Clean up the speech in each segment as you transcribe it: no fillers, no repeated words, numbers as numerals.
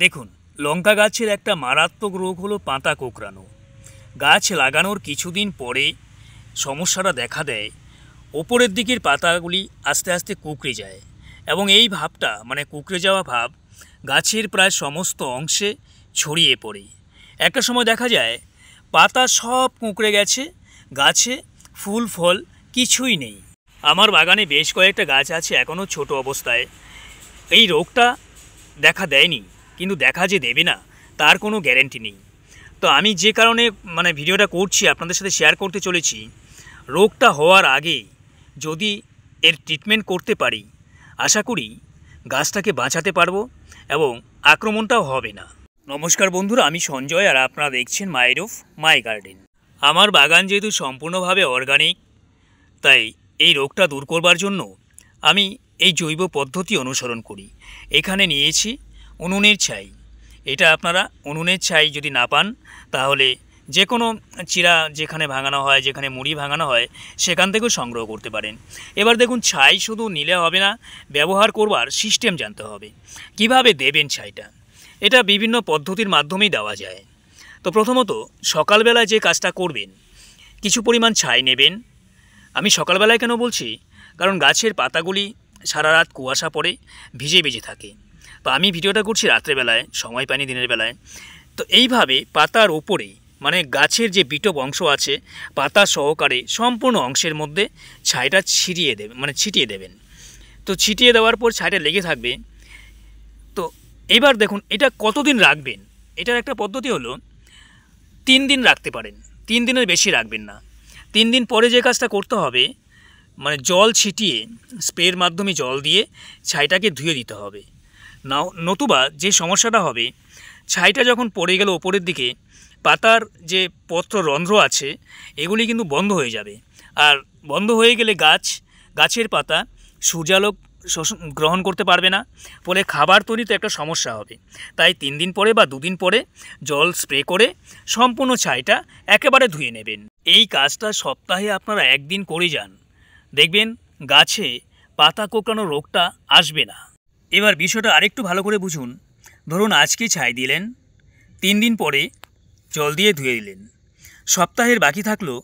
দেখুন, লঙ্কা গাছের একটা মারাত্মক রোগ হলো পাতা কোঁকড়ানো। গাছ লাগানোর কিছুদিন পরে সমস্যাটা দেখা দেয়, ওপরের দিকের পাতাগুলি আস্তে আস্তে কুঁকড়ে যায় এবং এই ভাবটা মানে কুঁকড়ে যাওয়া ভাব গাছের প্রায় সমস্ত অংশে ছড়িয়ে পড়ে। একটা সময় দেখা যায় পাতা সব কুঁকড়ে গেছে, গাছে ফুল ফল কিছুই নেই। আমার বাগানে বেশ কয়েকটা গাছ আছে এখনও ছোট অবস্থায়। এই রোগটা দেখা দেয়নি, কিন্তু দেখা যে দেবে না তার কোনো গ্যারেন্টি নেই। তো আমি যে কারণে ভিডিওটা করছি, আপনাদের সাথে শেয়ার করতে চলেছি, রোগটা হওয়ার আগে যদি এর ট্রিটমেন্ট করতে পারি, আশা করি গাছটাকে বাঁচাতে পারবো এবং আক্রমণটাও হবে না। নমস্কার বন্ধুরা, আমি সঞ্জয় আর আপনারা দেখছেন মাই রুফ মাই গার্ডেন। আমার বাগান যেহেতু সম্পূর্ণভাবে অর্গানিক, তাই এই রোগটা দূর করবার জন্য আমি এই জৈব পদ্ধতি অনুসরণ করি। এখানে নিয়েছি উনুনের ছাই। এটা আপনারা উনুনের ছাই যদি না পান তাহলে যে কোনো চিরা যেখানে ভাঙানো হয়, যেখানে মুড়ি ভাঙানো হয়, সেখান থেকেও সংগ্রহ করতে পারেন। এবার দেখুন, ছাই শুধু নিলে হবে না, ব্যবহার করবার সিস্টেম জানতে হবে। কিভাবে দেবেন ছাইটা, এটা বিভিন্ন পদ্ধতির মাধ্যমেই দেওয়া যায়। তো প্রথমত সকালবেলায় যে কাজটা করবেন, কিছু পরিমাণ ছাই নেবেন। আমি সকালবেলায় কেন বলছি, কারণ গাছের পাতাগুলি সারা রাত কুয়াশা পড়ে ভিজে ভিজে থাকে। তো আমি ভিডিওটা করছি রাত্রেবেলায়, সময় পাইনি দিনের বেলায়। তো এইভাবে পাতার ওপরে গাছের যে বিটপ অংশ আছে, পাতা সহকারে সম্পূর্ণ অংশের মধ্যে ছাইটা ছিটিয়ে দেবেন। তো ছিটিয়ে দেওয়ার পর ছাইটা লেগে থাকবে। তো এবার দেখুন এটা কতদিন রাখবেন। এটার একটা পদ্ধতি হলো 3 দিন রাখতে পারেন, 3 দিনের বেশি রাখবেন না। 3 দিন পরে যে কাজটা করতে হবে, জল ছিটিয়ে স্প্রের মাধ্যমে জল দিয়ে ছাইটাকে ধুয়ে দিতে হবে। নতুবা যে সমস্যাটা হবে, ছাইটা যখন পড়ে গেল ওপরের দিকে, পাতার যে পত্ররন্ধ্র আছে এগুলি কিন্তু বন্ধ হয়ে যাবে। আর বন্ধ হয়ে গেলে গাছের পাতা সূর্যালোক গ্রহণ করতে পারবে না, ফলে খাবার তৈরিতে একটা সমস্যা হবে। তাই 3 দিন পরে বা 2 দিন পরে জল স্প্রে করে সম্পূর্ণ ছাইটা একেবারে ধুয়ে নেবেন। এই কাজটা সপ্তাহে আপনারা 1 দিন করে যান, দেখবেন গাছে পাতা কোঁকড়ানো রোগটা আসবে না। এবার বিষয়টা আরেকটু ভালো করে বুঝুন। ধরুন আজকে ছাই দিলেন, 3 দিন পরে জল দিয়ে ধুয়ে দিলেন, সপ্তাহের বাকি থাকলো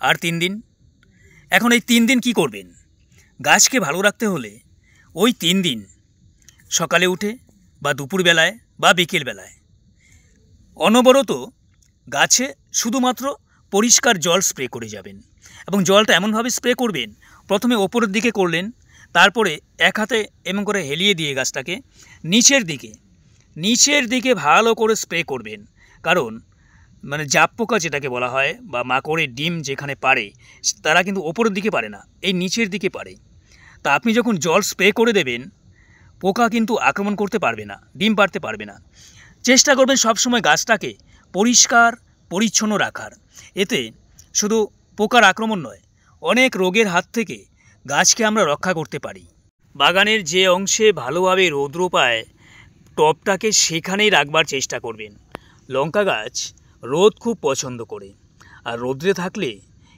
আর 3 দিন। এখন এই 3 দিন কি করবেন? গাছকে ভালো রাখতে হলে ওই 3 দিন সকালে উঠে বা দুপুরবেলায় বা বিকেলবেলায় অনবরত গাছে শুধুমাত্র পরিষ্কার জল স্প্রে করে যাবেন। এবং জলটা এমনভাবে স্প্রে করবেন, প্রথমে ওপরের দিকে করলেন, তারপরে এক হাতে এমন করে হেলিয়ে দিয়ে গাছটাকে নিচের দিকে ভালো করে স্প্রে করবেন। কারণ জাপ পোকা যেটাকে বলা হয় বা মাকড়ের ডিম যেখানে পারে, তারা কিন্তু ওপরের দিকে পারে না, এই নিচের দিকে পারে। তা আপনি যখন জল স্প্রে করে দেবেন, পোকা কিন্তু আক্রমণ করতে পারবে না, ডিম পাড়তে পারবে না। চেষ্টা করবেন সবসময় গাছটাকে পরিষ্কার পরিচ্ছন্ন রাখার। এতে শুধু পোকার আক্রমণ নয়, অনেক রোগের হাত থেকে গাছকে আমরা রক্ষা করতে পারি। বাগানের যে অংশে ভালোভাবে রৌদ্র পায়, টবটাকে সেখানেই রাখবার চেষ্টা করবেন। লঙ্কা গাছ রোদ খুব পছন্দ করে, আর রোদ্রে থাকলে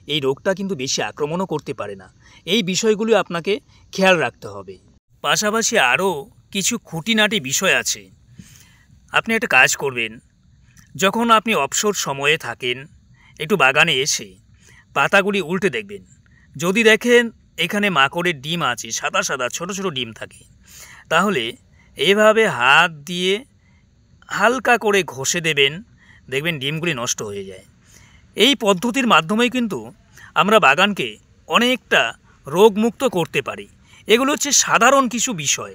এই রোগটা কিন্তু বেশি আক্রমণও করতে পারে না। এই বিষয়গুলি আপনাকে খেয়াল রাখতে হবে। পাশাপাশি আরও কিছু খুঁটিনাটি বিষয় আছে। আপনি একটা কাজ করবেন, যখন আপনি অবসর সময়ে থাকেন, একটু বাগানে এসে পাতাগুলি উল্টে দেখবেন। যদি দেখেন এখানে মাকড়ের ডিম আছে, সাদা সাদা ছোট ছোট ডিম থাকে, তাহলে এভাবে হাত দিয়ে হালকা করে ঘষে দেবেন, দেখবেন ডিমগুলি নষ্ট হয়ে যায়। এই পদ্ধতির মাধ্যমেই কিন্তু আমরা বাগানকে অনেকটা রোগমুক্ত করতে পারি। এগুলো হচ্ছে সাধারণ কিছু বিষয়,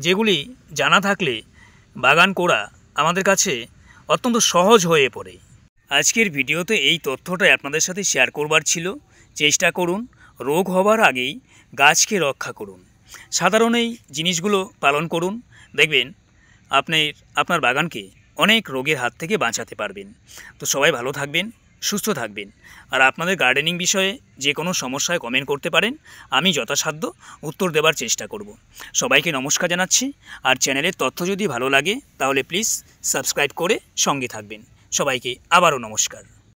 যেগুলি জানা থাকলে বাগান করা আমাদের কাছে অত্যন্ত সহজ হয়ে পড়ে। আজকের ভিডিওতে এই তথ্যটাই আপনাদের সাথে শেয়ার করবার ছিল। চেষ্টা করুন রোগ হবার আগেই গাছকে রক্ষা করুন। সাধারণ এই জিনিসগুলো পালন করুন, দেখবেন আপনার বাগানকে অনেক রোগের হাত থেকে বাঁচাতে পারবেন। তো সবাই ভালো থাকবেন, সুস্থ থাকবেন। আর আপনাদের গার্ডেনিং বিষয়ে যে কোনো সমস্যায় কমেন্ট করতে পারেন, আমি যথাসাধ্য উত্তর দেবার চেষ্টা করব। সবাইকে নমস্কার জানাচ্ছি। আর চ্যানেলের তথ্য যদি ভালো লাগে তাহলে প্লিজ সাবস্ক্রাইব করে সঙ্গে থাকবেন। সবাইকে আবারও নমস্কার।